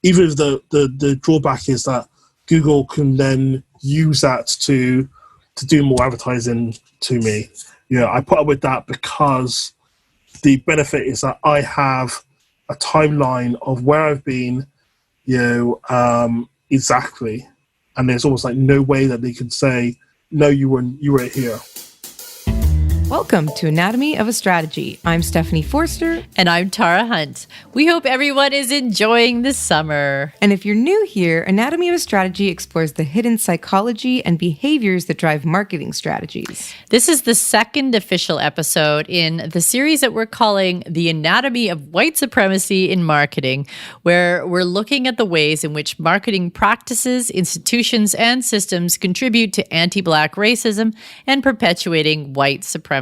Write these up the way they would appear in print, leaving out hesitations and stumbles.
even if the drawback is that Google can then use that to do more advertising to me. I put up with that because the benefit is that I have a timeline of where I've been, exactly, and there's almost like no way that they can say, no, you weren't here. Welcome to Anatomy of a Strategy. I'm Stephanie Forrester. And I'm Tara Hunt. We hope everyone is enjoying this summer. And if you're new here, Anatomy of a Strategy explores the hidden psychology and behaviors that drive marketing strategies. This is the second official episode in the series that we're calling The Anatomy of White Supremacy in Marketing, where we're looking at the ways in which marketing practices, institutions, and systems contribute to anti-Black racism and perpetuating white supremacy.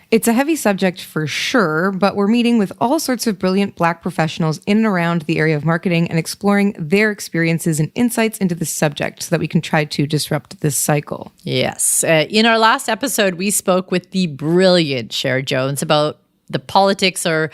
It's a heavy subject for sure, but we're meeting with all sorts of brilliant Black professionals in and around the area of marketing and exploring their experiences and insights into this subject so that we can try to disrupt this cycle. Yes. In our last episode, we spoke with the brilliant Cher Jones about the politics, or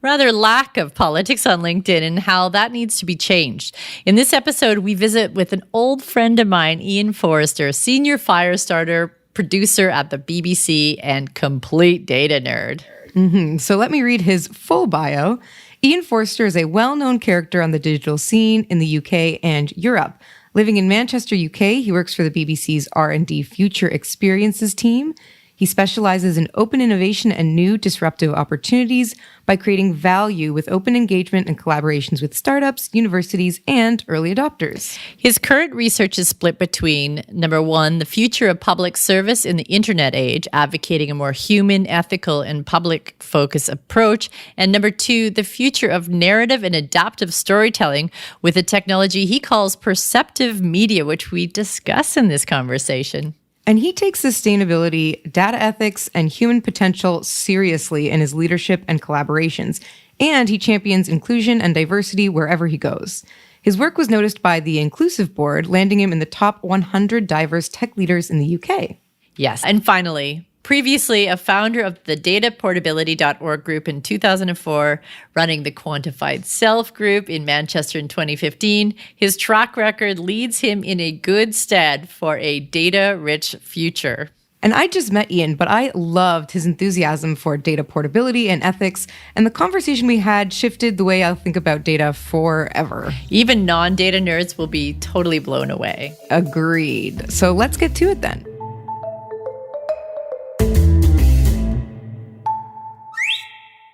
rather lack of politics, on LinkedIn and how that needs to be changed. In this episode, we visit with an old friend of mine, Ian Forrester, senior fire starter, producer at the BBC, and complete data nerd. So let me read his full bio. Ian Forrester is a well-known character on the digital scene in the UK and Europe. Living in Manchester, UK, he works for the BBC's R&D Future Experiences team. He specializes in open innovation and new disruptive opportunities by creating value with open engagement and collaborations with startups, universities, and early adopters. His current research is split between, number one, the future of public service in the internet age, advocating a more human, ethical, and public-focused approach, and number two, the future of narrative and adaptive storytelling with a technology he calls perceptive media, which we discuss in this conversation. And he takes sustainability, data ethics, and human potential seriously in his leadership and collaborations. And he champions inclusion and diversity wherever he goes. His work was noticed by the Inclusive Board, landing him in the top 100 diverse tech leaders in the UK. Yes. And finally, previously a founder of the dataportability.org group in 2004, running the Quantified Self group in Manchester in 2015, his track record leads him in a good stead for a data-rich future. And I just met Ian, but I loved his enthusiasm for data portability and ethics, and the conversation we had shifted the way I'll think about data forever. Even non-data nerds will be totally blown away. Agreed. So let's get to it then.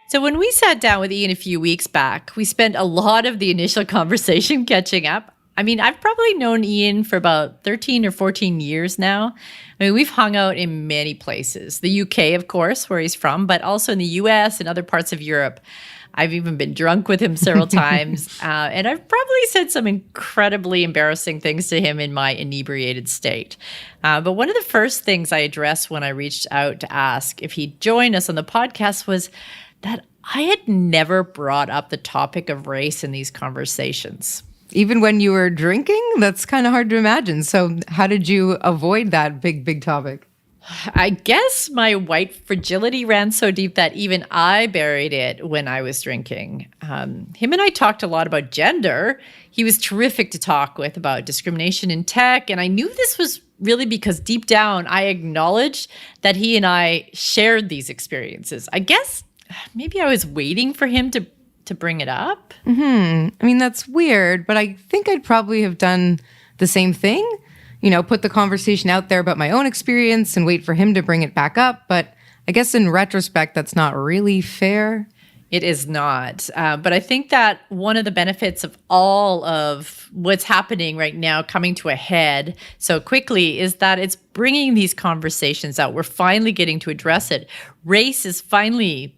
So when we sat down with Ian a few weeks back, we spent a lot of the initial conversation catching up. I mean, I've probably known Ian for about 13 or 14 years now. I mean, we've hung out in many places. The UK, of course, where he's from, but also in the US and other parts of Europe. I've even been drunk with him several times. And I've probably said some incredibly embarrassing things to him in my inebriated state. But one of the first things I addressed when I reached out to ask if he'd join us on the podcast was that I had never brought up the topic of race in these conversations. Even when you were drinking? That's kind of hard to imagine. So how did you avoid that big topic? I guess my white fragility ran so deep that even I buried it when I was drinking. Him and I talked a lot about gender. He was terrific to talk with about discrimination in tech. And I knew this was really because deep down, I acknowledged that he and I shared these experiences. I guess maybe I was waiting for him to bring it up. I mean, that's weird, but I think I'd probably have done the same thing. Put the conversation out there about my own experience and wait for him to bring it back up. But I guess in retrospect, that's not really fair. It is not. But I think that one of the benefits of all of what's happening right now coming to a head so quickly is that it's bringing these conversations out. We're finally getting to address it. Race is finally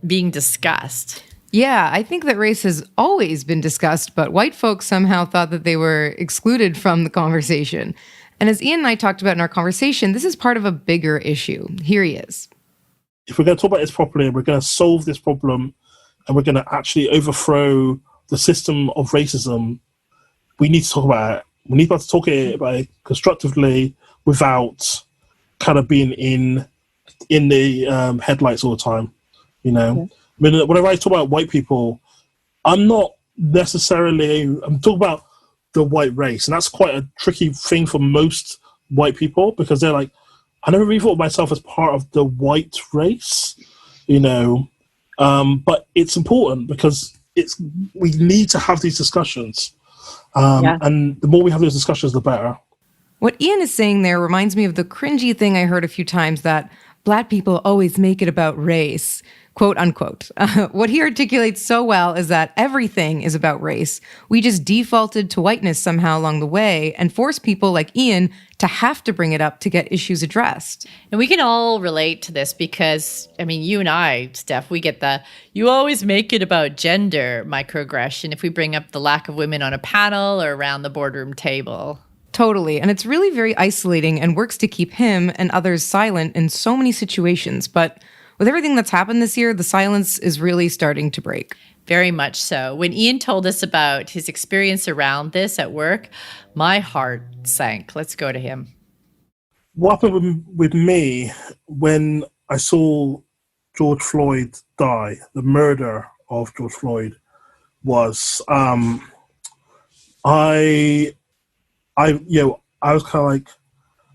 being discussed. Yeah, I think that race has always been discussed, but white folks somehow thought that they were excluded from the conversation. And as Ian and I talked about in our conversation, this is part of a bigger issue. Here he is. If we're going to talk about this properly, we're going to solve this problem, and we're going to actually overthrow the system of racism, we need to talk about it. We need to talk about it constructively without kind of being in the headlights all the time. Okay. I mean, whenever I talk about white people, I'm not necessarily, I'm talking about the white race, and that's quite a tricky thing for most white people, because they're like, I never really thought of myself as part of the white race, but it's important because we need to have these discussions, and the more we have those discussions, the better. What Ian is saying there reminds me of the cringy thing I heard a few times, that Black people always make it about race, quote unquote. What he articulates so well is that everything is about race. We just defaulted to whiteness somehow along the way and forced people like Ian to have to bring it up to get issues addressed. And we can all relate to this because, I mean, you and I, Steph, we get the, you always make it about gender microaggression if we bring up the lack of women on a panel or around the boardroom table. Totally. And it's really very isolating and works to keep him and others silent in so many situations. But with everything that's happened this year, the silence is really starting to break. Very much so. When Ian told us about his experience around this at work, my heart sank. Let's go to him. What happened with me when I saw George Floyd die, the murder of George Floyd, was I was kind of like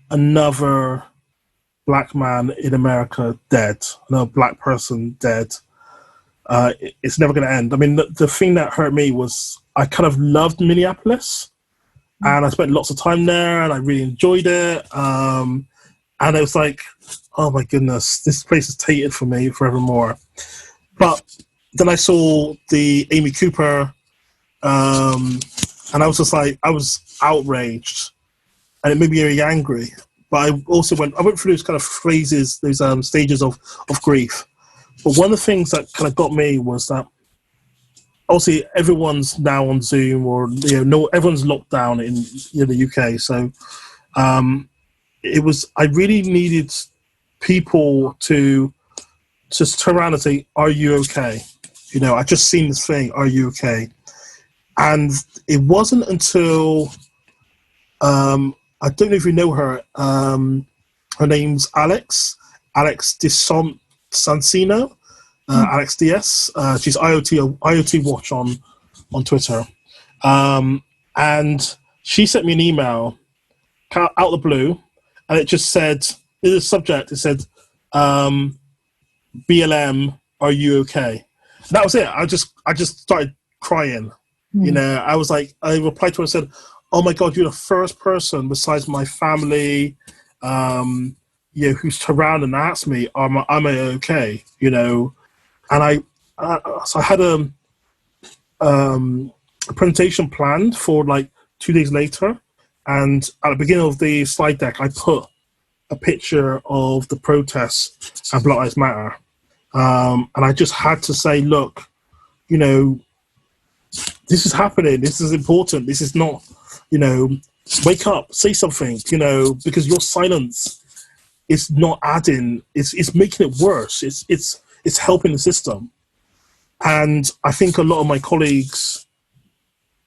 another Black man in America dead, another Black person dead. It's never going to end. I mean, the thing that hurt me was I kind of loved Minneapolis, and I spent lots of time there, and I really enjoyed it. And it was like, oh my goodness, this place is tainted for me forevermore. But then I saw the Amy Cooper, and I was just like, I was outraged, and it made me very angry. But I also went through those kind of phases, those stages of grief. But one of the things that kind of got me was that obviously everyone's now on Zoom, or everyone's locked down in the UK. So I really needed people to just turn around and say, "Are you okay?" I just seen this thing. Are you okay? And it wasn't until I don't know if you know her. Her name's Alex Sansino, Alex DS. She's IoT Watch on Twitter, and she sent me an email out of the blue, and it just said, in the subject, it said, "BLM, are you okay?" And that was it. I just started crying. I was like, I replied to her and said, "Oh my God, you're the first person besides my family, who's turned around and asked me, am I okay?" And so I had a presentation planned for like 2 days later, and at the beginning of the slide deck, I put a picture of the protests and Black Lives Matter, and I just had to say, look, this is happening. This is important. This is not, wake up, say something, because your silence is not adding. It's making it worse. It's helping the system. And I think a lot of my colleagues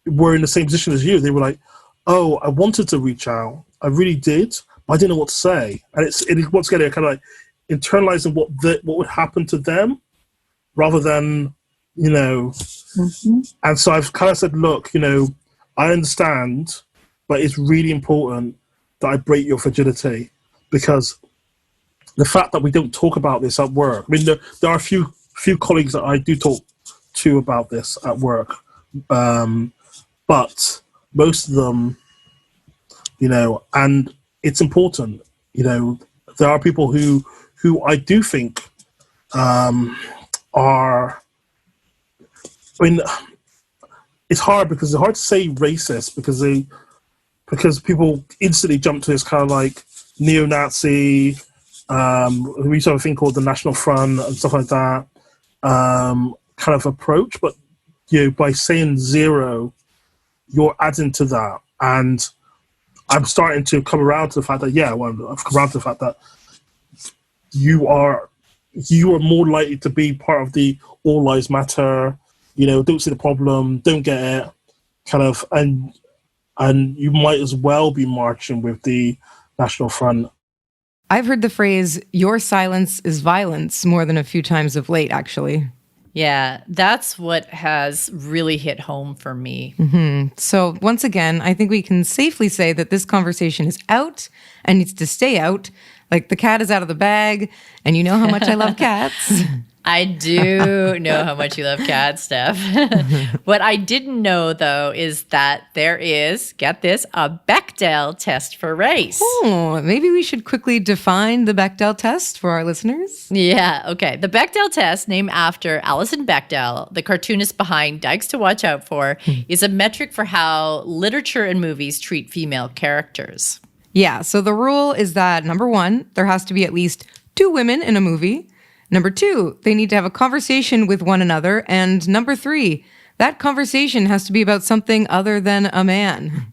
were in the same position as you. They were like, "Oh, I wanted to reach out. I really did, but I didn't know what to say." And it's once again kind of like internalizing what would happen to them, rather than And so I've kind of said, look, I understand, but it's really important that I break your fragility, because the fact that we don't talk about this at work. I mean, there are a few colleagues that I do talk to about this at work, but most of them, and it's important. There are people who I do think are. I mean, it's hard because it's hard to say racist because people instantly jump to this kind of like neo-Nazi. We used to have a thing called the National Front and stuff like that, kind of approach. But by saying zero, you're adding to that, and I'm starting to come around to the fact that I've come around to the fact that you are more likely to be part of the All Lives Matter. Don't see the problem, don't get it, kind of, and you might as well be marching with the National Front. I've heard the phrase, "your silence is violence," more than a few times of late, actually. Yeah, that's what has really hit home for me. So once again, I think we can safely say that this conversation is out and needs to stay out. Like the cat is out of the bag, and you know how much I love cats. I do know how much you love cats, Steph. What I didn't know, though, is that there is, get this, a Bechdel test for race. Oh, maybe we should quickly define the Bechdel test for our listeners. Yeah, okay. The Bechdel test, named after Alison Bechdel, the cartoonist behind Dykes to Watch Out For, is a metric for how literature and movies treat female characters. Yeah, so the rule is that number one, there has to be at least 2 women in a movie. Number 2, they need to have a conversation with one another. And number 3, that conversation has to be about something other than a man.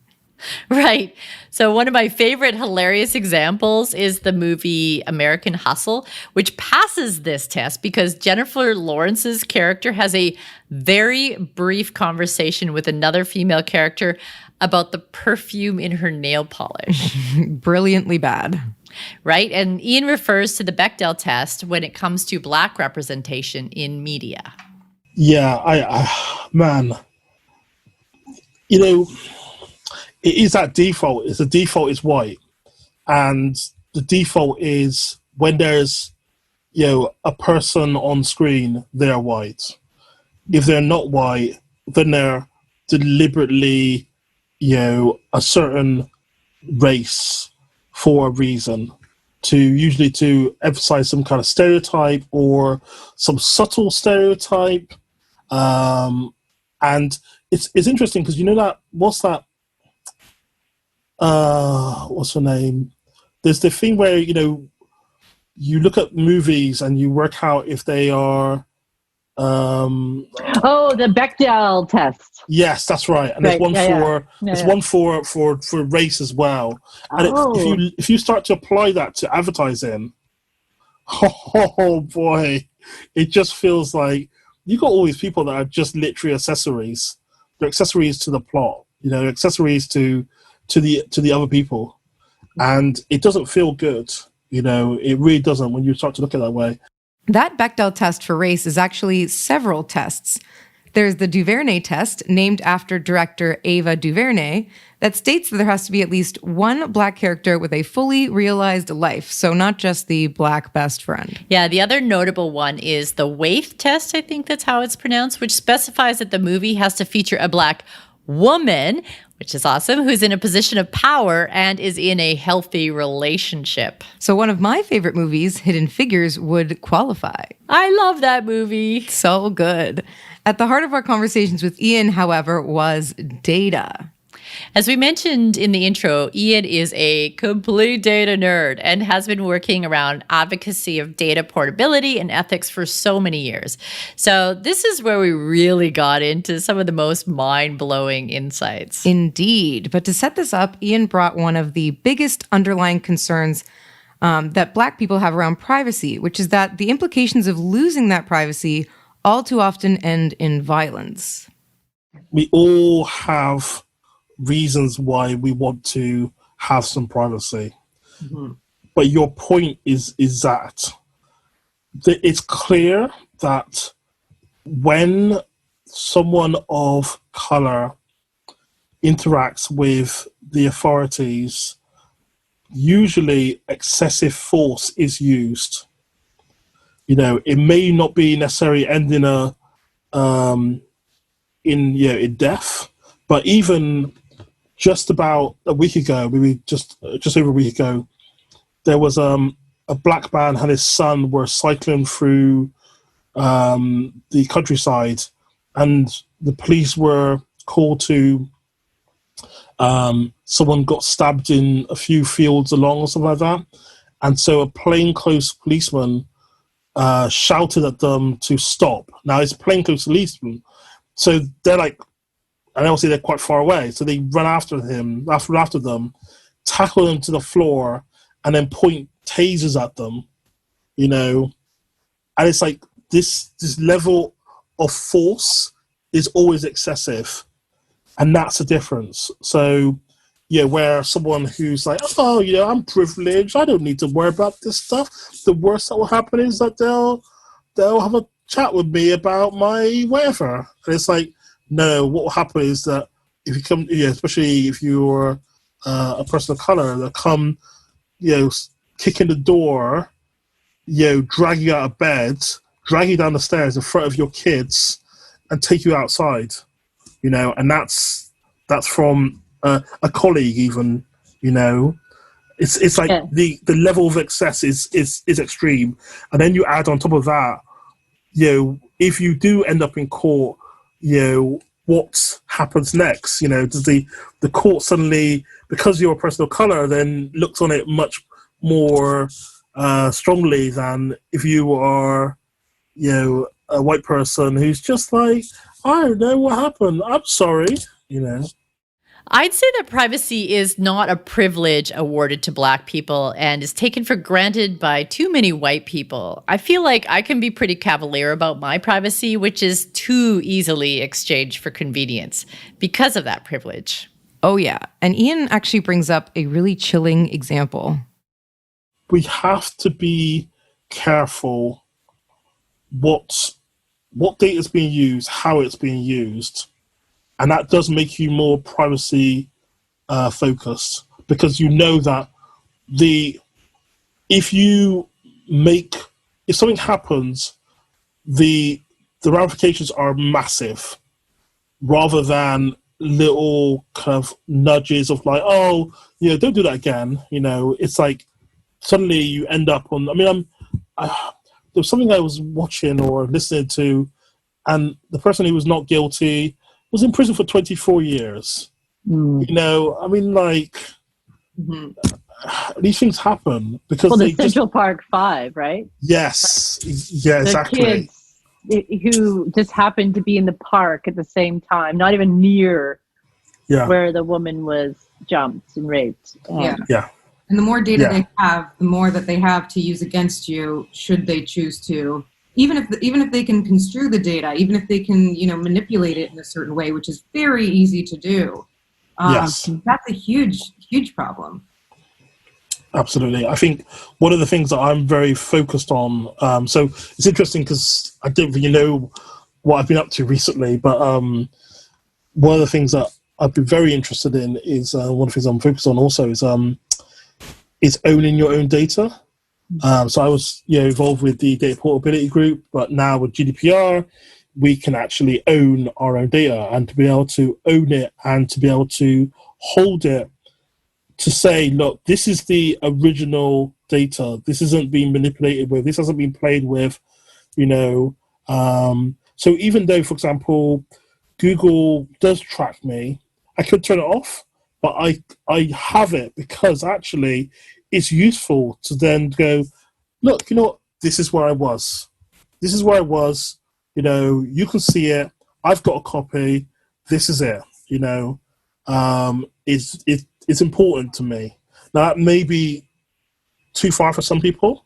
Right. So one of my favorite hilarious examples is the movie American Hustle, which passes this test because Jennifer Lawrence's character has a very brief conversation with another female character about the perfume in her nail polish. Brilliantly bad. Right? And Ian refers to the Bechdel test when it comes to Black representation in media. Yeah, I man, you know, it is that default. The default is white, and the default is when there's, a person on screen, they're white. If they're not white, then they're deliberately, a certain race for a reason, usually to emphasize some kind of stereotype or some subtle stereotype. And it's interesting because what's her name? There's the thing where, you look at movies and you work out if they are the Bechdel test. Yes, that's right. And there's one one for race as well. And if you start to apply that to advertising, oh boy, it just feels like you got all these people that are just literally accessories. They're accessories to the plot, accessories to the other people, and it doesn't feel good. It really doesn't when you start to look at it that way. That Bechdel test for race is actually several tests. There's the Duvernay test, named after director Ava DuVernay, that states that there has to be at least one Black character with a fully realized life, so not just the Black best friend. Yeah, the other notable one is the Waith test, I think that's how it's pronounced, which specifies that the movie has to feature a Black woman, which is awesome, who's in a position of power and is in a healthy relationship. So one of my favorite movies, Hidden Figures, would qualify. I love that movie. So good. At the heart of our conversations with Ian, however, was data. As we mentioned in the intro, Ian is a complete data nerd and has been working around advocacy of data portability and ethics for so many years. So this is where we really got into some of the most mind-blowing insights. Indeed. But to set this up, Ian brought one of the biggest underlying concerns that Black people have around privacy, which is that the implications of losing that privacy all too often end in violence. We all have reasons why we want to have some privacy. Mm-hmm. But your point is that it's clear that when someone of color interacts with the authorities, usually excessive force is used. It may not be necessarily ending in death, but even just about a week ago, maybe just over a week ago, there was a Black man and his son were cycling through the countryside, and the police were called to someone got stabbed in a few fields along or something like that, and so a plainclothes policeman shouted at them to stop. Now it's a plainclothes policeman, so they're like, and obviously they're quite far away, so they run after them, tackle them to the floor, and then point tasers at them, and it's like this level of force is always excessive, and that's the difference. So, where someone who's like, I'm privileged, I don't need to worry about this stuff. The worst that will happen is that they'll have a chat with me about my whatever. And it's like, no, what will happen is that if you come, especially if you're a person of color, they'll come, kick in the door, drag you out of bed, drag you down the stairs in front of your kids, and take you outside. And that's from a colleague even. It's like the level of excess is extreme, and then you add on top of that, if you do end up in court, what happens next? Does the court suddenly, because you're a person of color, then looks on it much more strongly than if you are, a white person who's just like, I don't know what happened. I'm sorry, I'd say that privacy is not a privilege awarded to Black people and is taken for granted by too many white people. I feel like I can be pretty cavalier about my privacy, which is too easily exchanged for convenience because of that privilege. Oh, yeah. And Ian actually brings up a really chilling example. We have to be careful what data is being used, how it's being used. And that does make you more privacy focused, because that if something happens, the ramifications are massive, rather than little kind of nudges of like, oh, don't do that again. It's like suddenly you end up on. There was something I was watching or listening to, and the person who was not guilty was in prison for 24 years. These things happen because the Central Park 5, right? Yes, yeah, exactly. The kids who just happened to be in the park at the same time, not even near where the woman was jumped and raped. Yeah. And the more data they have, the more that they have to use against you, should they choose to. Even if they can construe the data, even if they can, manipulate it in a certain way, which is very easy to do. That's a huge, huge problem. Absolutely. I think one of the things that I'm very focused on, so it's interesting because I don't really know what I've been up to recently, but one of the things that I've been very interested in is one of the things I'm focused on also is owning your own data. So I was involved with the data portability group, but now with GDPR, we can actually own our own data, and to be able to own it and to be able to hold it, to say, look, this is the original data. This isn't being manipulated with. This hasn't been played with, So even though, for example, Google does track me, I could turn it off, but I have it because actually it's useful to then go, look, what? This is where I was. This is where I was. You can see it. I've got a copy. This is it. It's important to me. Now, that may be too far for some people,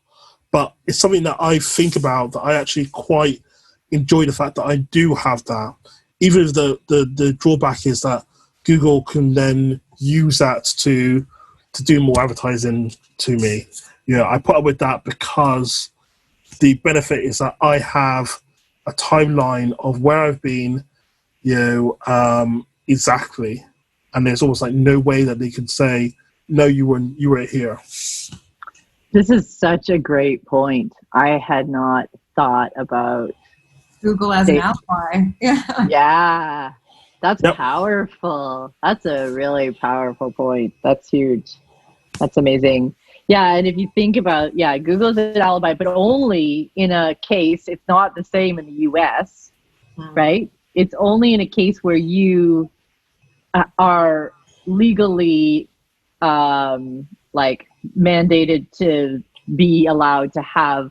but it's something that I think about, that I actually quite enjoy the fact that I do have that. Even if the drawback is that Google can then use that to do more advertising to me. I put up with that because the benefit is that I have a timeline of where I've been, exactly. And there's almost like no way that they can say, no, you were here. This is such a great point. I had not thought about Google as an ally. Yeah. That's powerful. That's a really powerful point. That's huge. That's amazing. Yeah, and if you think about, Google's an alibi, but only in a case, it's not the same in the US, right? It's only in a case where you are legally mandated to be allowed to have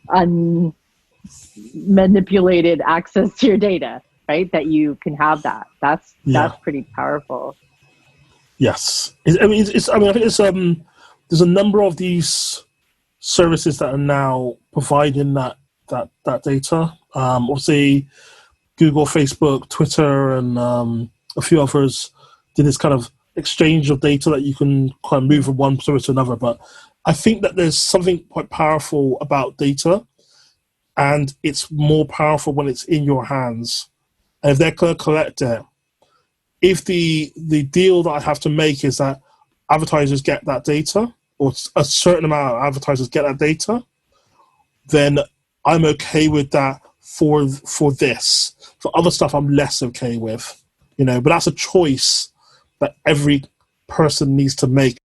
unmanipulated access to your data, right? That you can have that. That's pretty powerful. Yes, I think it's there's a number of these services that are now providing that data. Obviously, Google, Facebook, Twitter, and a few others did this kind of exchange of data that you can kind of move from one service to another. But I think that there's something quite powerful about data. and it's more powerful when it's in your hands. And if they're going to collect it, if the deal that I have to make is that advertisers get that data, or a certain amount of advertisers get that data, then I'm okay with that for this. For other stuff, I'm less okay with, but that's a choice that every person needs to make.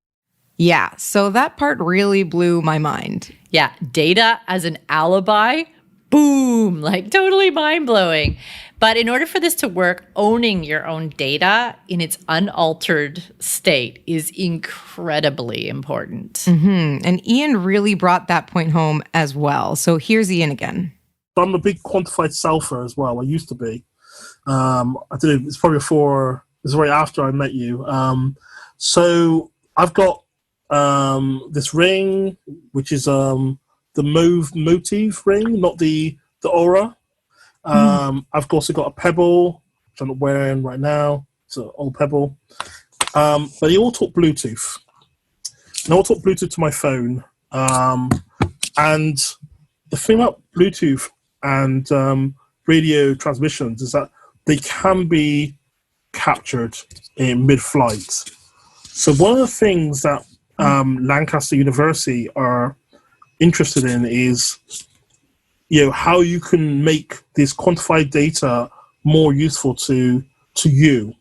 Yeah, so that part really blew my mind. Yeah, data as an alibi, boom, like totally mind-blowing. But in order for this to work, owning your own data in its unaltered state is incredibly important. Mm-hmm. And Ian really brought that point home as well. So here's Ian again. I'm a big quantified selfer as well. I used to be. I did it. It's probably it's right after I met you. So I've got this ring, which is the mauve motif ring, not the aura. I've also got a pebble, which I'm not wearing right now. It's an old pebble. But they all talk Bluetooth. And they all talk Bluetooth to my phone. And the thing about Bluetooth and radio transmissions is that they can be captured in mid-flight. So one of the things that Lancaster University are interested in is how you can make this quantified data more useful to you.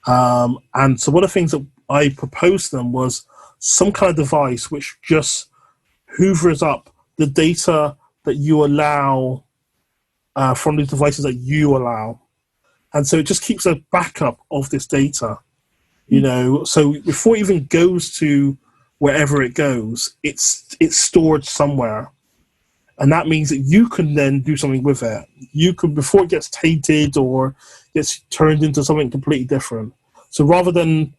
And so one of the things that I proposed to them was some kind of device which just hoovers up the data that you allow from the devices that you allow. And so it just keeps a backup of this data, So before it even goes to wherever it goes, it's stored somewhere. And that means that you can then do something with it. You can, before it gets tainted or gets turned into something completely different. So rather than,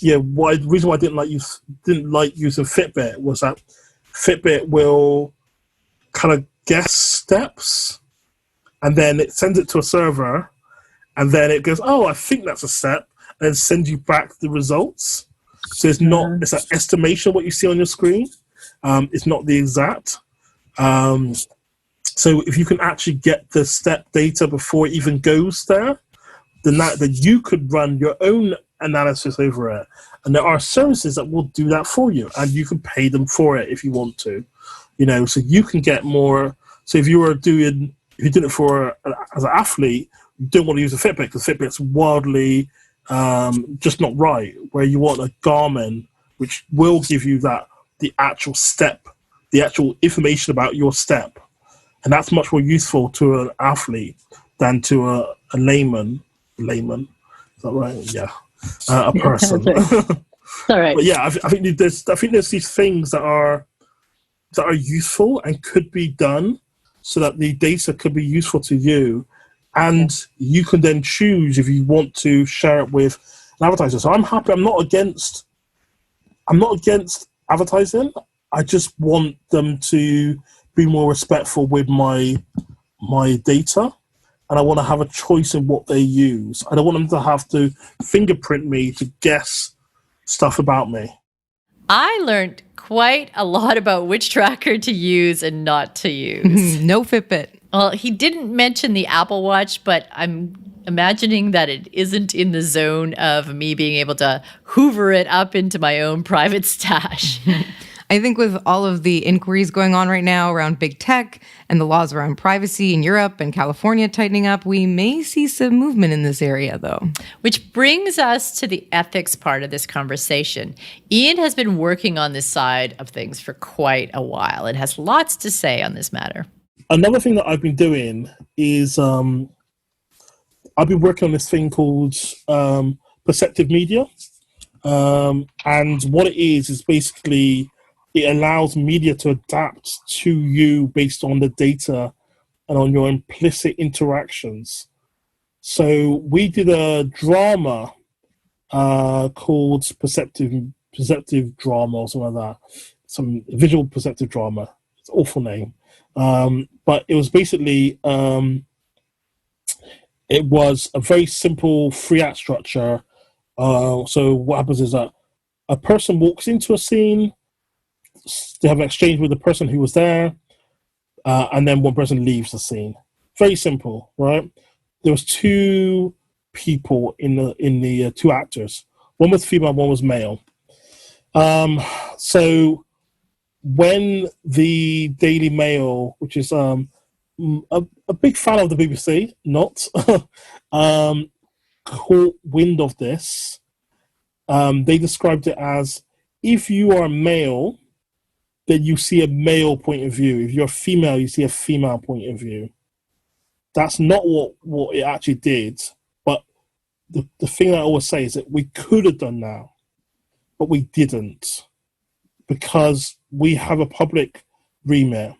the reason why I didn't like using Fitbit was that Fitbit will kind of guess steps, and then it sends it to a server, and then it goes, oh, I think that's a step, and then sends you back the results. So it's not, it's an estimation of what you see on your screen. It's not the exact. So if you can actually get the step data before it even goes there, then you could run your own analysis over it. And there are services that will do that for you, and you can pay them for it if you want to, so you can get more. So if you're doing it for as an athlete, you don't want to use a Fitbit because Fitbit's wildly just not right, where you want a Garmin, which will give you the actual step, the actual information about your step. And that's much more useful to an athlete than to a layman. Layman, is that right? Yeah, a person. All right. But yeah, I think there's these things that are useful and could be done so that the data could be useful to you, and you can then choose if you want to share it with an advertiser. So I'm happy. I'm not against advertising. I just want them to be more respectful with my data, and I want to have a choice in what they use. I don't want them to have to fingerprint me to guess stuff about me. I learned quite a lot about which tracker to use and not to use. No Fitbit. Well, he didn't mention the Apple Watch, but I'm imagining that it isn't in the zone of me being able to hoover it up into my own private stash. I think with all of the inquiries going on right now around big tech and the laws around privacy in Europe and California tightening up, we may see some movement in this area, though. Which brings us to the ethics part of this conversation. Ian has been working on this side of things for quite a while and has lots to say on this matter. Another thing that I've been doing is I've been working on this thing called perceptive media. And what it is basically it allows media to adapt to you based on the data and on your implicit interactions. So we did a drama called perceptive drama or something like that. Some visual perceptive drama. It's an awful name. But it was basically it was a very simple 3-act structure. So what happens is that a person walks into a scene, they have an exchange with the person who was there. and then one person leaves the scene. Very simple, right? There was two people in the two actors. One was female, one was male. So when the Daily Mail, which is a big fan of the BBC, not caught wind of this, they described it as, if you are male, then you see a male point of view. If you're female, you see a female point of view. That's not what it actually did. But the thing I always say is that we could have done that, but we didn't, because we have a public remit.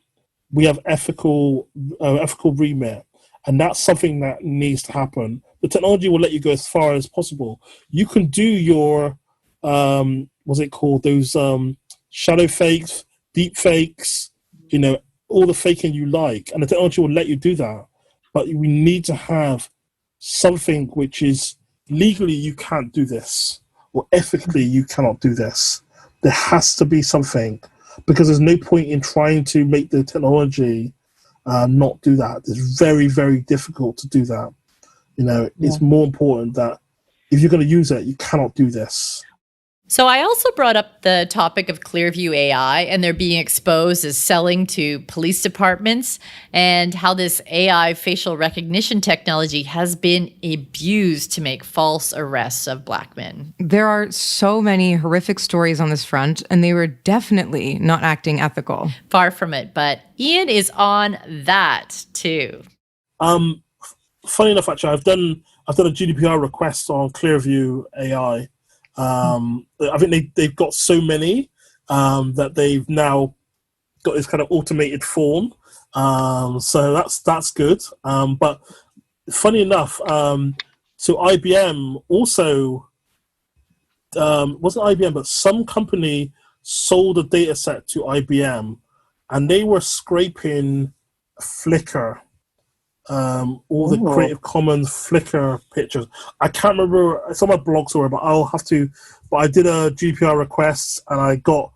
We have ethical remit, and that's something that needs to happen. The technology will let you go as far as possible. You can do your what's it called? Those shadow fakes, deep fakes, all the faking you like, and the technology will let you do that. But we need to have something which is legally you can't do this, or ethically you cannot do this. There has to be something, because there's no point in trying to make the technology not do that. It's very, very difficult to do that. It's more important that if you're going to use it, you cannot do this. So I also brought up the topic of Clearview AI, and they're being exposed as selling to police departments, and how this AI facial recognition technology has been abused to make false arrests of Black men. There are so many horrific stories on this front, and they were definitely not acting ethical. Far from it, but Ian is on that too. Funny enough, actually, I've done a GDPR request on Clearview AI. I think they've got so many that they've now got this kind of automated form. So that's good. But funny enough, so IBM also wasn't IBM, but some company sold a data set to IBM, and they were scraping Flickr. All the Creative Commons Flickr pictures. I can't remember, it's on my blog somewhere, but I'll have to. But I did a GDPR request, and I got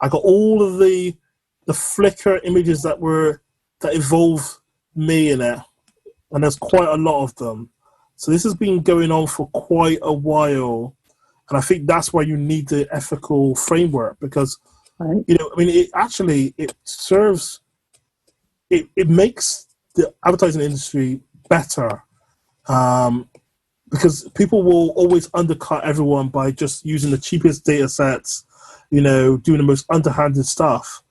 all of the Flickr images that involve me in it, and there's quite a lot of them. So this has been going on for quite a while, and I think that's why you need the ethical framework, because it serves, it makes the advertising industry better, because people will always undercut everyone by just using the cheapest data sets, doing the most underhanded stuff.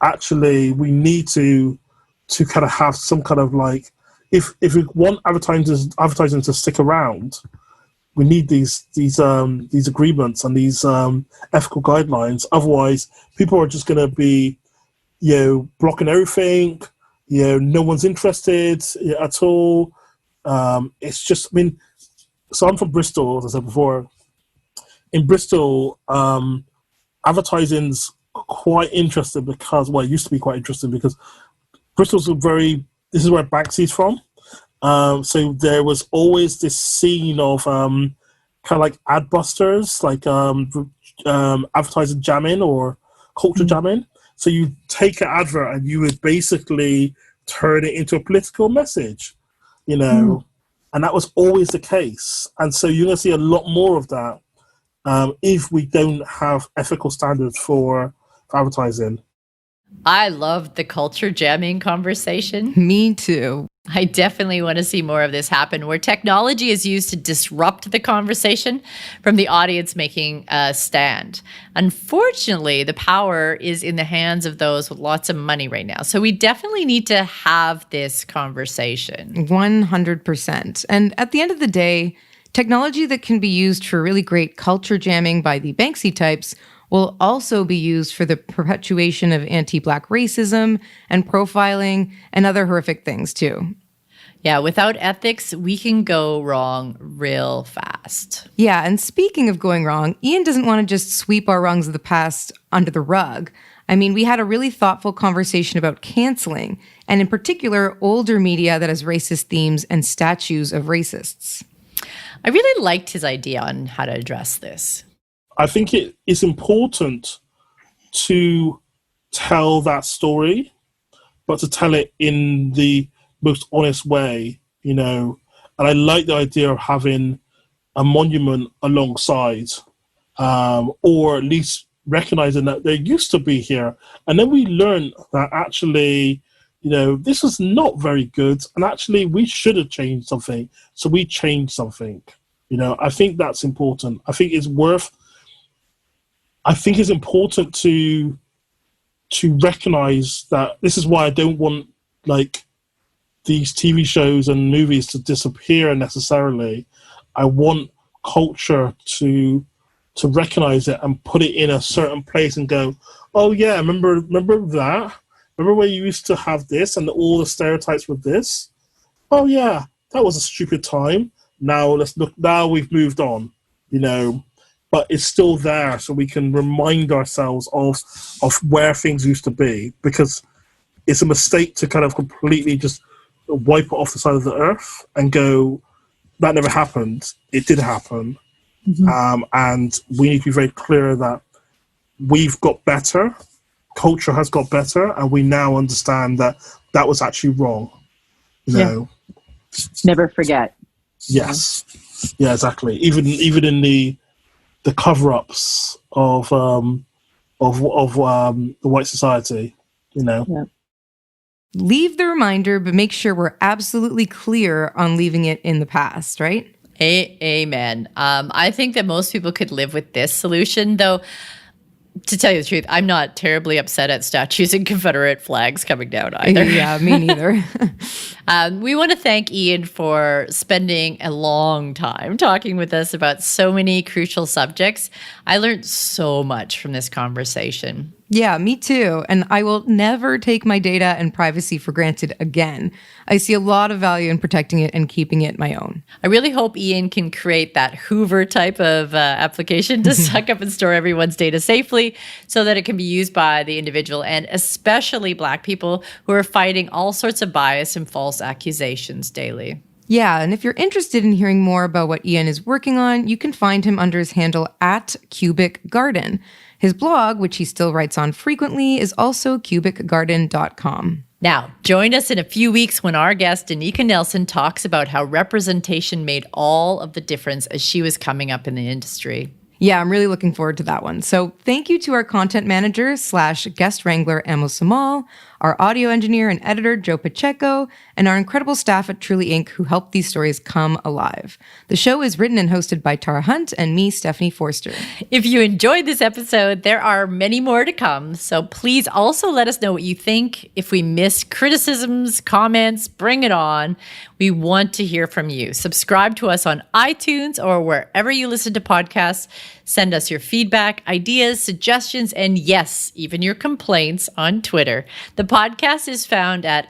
Actually, we need to kind of have some kind of if we want advertising to stick around, we need these agreements and these ethical guidelines. Otherwise, people are just going to be blocking everything. No one's interested at all. It's just, so I'm from Bristol, as I said before. In Bristol, advertising's quite interesting because, it used to be quite interesting because Bristol's this is where Banksy's from. So there was always this scene of kind of like adbusters, like advertising jamming or culture jamming. So you take an advert and you would basically turn it into a political message, and that was always the case. And so you're going to see a lot more of that if we don't have ethical standards for advertising. I loved the culture jamming conversation. Me too. I definitely want to see more of this happen, where technology is used to disrupt the conversation from the audience making a stand. Unfortunately, the power is in the hands of those with lots of money right now. So we definitely need to have this conversation. 100%. And at the end of the day, technology that can be used for really great culture jamming by the Banksy types will also be used for the perpetuation of anti-Black racism and profiling and other horrific things too. Yeah, without ethics, we can go wrong real fast. Yeah, and speaking of going wrong, Ian doesn't want to just sweep our wrongs of the past under the rug. We had a really thoughtful conversation about canceling, and in particular, older media that has racist themes and statues of racists. I really liked his idea on how to address this. I think it is important to tell that story, but to tell it in the most honest way, And I like the idea of having a monument alongside, or at least recognizing that they used to be here. And then we learned that actually, this was not very good. And actually, we should have changed something. So we changed something. I think that's important. I think it's important to recognize that. This is why I don't want these TV shows and movies to disappear necessarily. I want culture to recognize it and put it in a certain place and go, oh yeah, remember that? Remember where you used to have this and all the stereotypes with this? Oh yeah, that was a stupid time. Now let's look. Now we've moved on, but it's still there, so we can remind ourselves of where things used to be, because it's a mistake to kind of completely just wipe it off the side of the earth and go, that never happened. It did happen. Mm-hmm. And we need to be very clear that we've got better, culture has got better, and we now understand that was actually wrong. Never forget. Yes. Yeah, exactly. Even in the cover-ups of the white society, Yeah. Leave the reminder, but make sure we're absolutely clear on leaving it in the past, right? Amen. I think that most people could live with this solution, though. To tell you the truth, I'm not terribly upset at statues and Confederate flags coming down either. Yeah, me neither. We want to thank Ian for spending a long time talking with us about so many crucial subjects. I learned so much from this conversation. Yeah, me too. And I will never take my data and privacy for granted again. I see a lot of value in protecting it and keeping it my own. I really hope Ian can create that Hoover type of application to suck up and store everyone's data safely so that it can be used by the individual, and especially Black people who are fighting all sorts of bias and false accusations daily. Yeah, and if you're interested in hearing more about what Ian is working on, you can find him under his handle @CubicGarden. His blog, which he still writes on frequently, is also cubicgarden.com. Now, join us in a few weeks when our guest, Danica Nelson, talks about how representation made all of the difference as she was coming up in the industry. Yeah, I'm really looking forward to that one. So thank you to our content manager / guest wrangler, Emma Samal, our audio engineer and editor, Joe Pacheco, and our incredible staff at Truly Inc. who helped these stories come alive. The show is written and hosted by Tara Hunt and me, Stephanie Forrester. If you enjoyed this episode, there are many more to come. So please also let us know what you think. If we missed criticisms, comments, bring it on. We want to hear from you. Subscribe to us on iTunes or wherever you listen to podcasts. Send us your feedback, ideas, suggestions, and yes, even your complaints on Twitter. The podcast is found at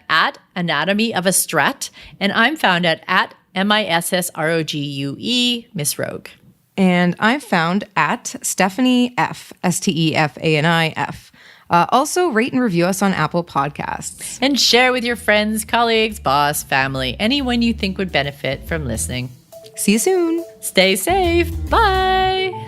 Anatomy of a Strat, and I'm found at MISSROGUE, Miss Rogue. And I'm found at Stephanie F, STEFANIF. Also, rate and review us on Apple Podcasts. And share with your friends, colleagues, boss, family, anyone you think would benefit from listening. See you soon. Stay safe. Bye.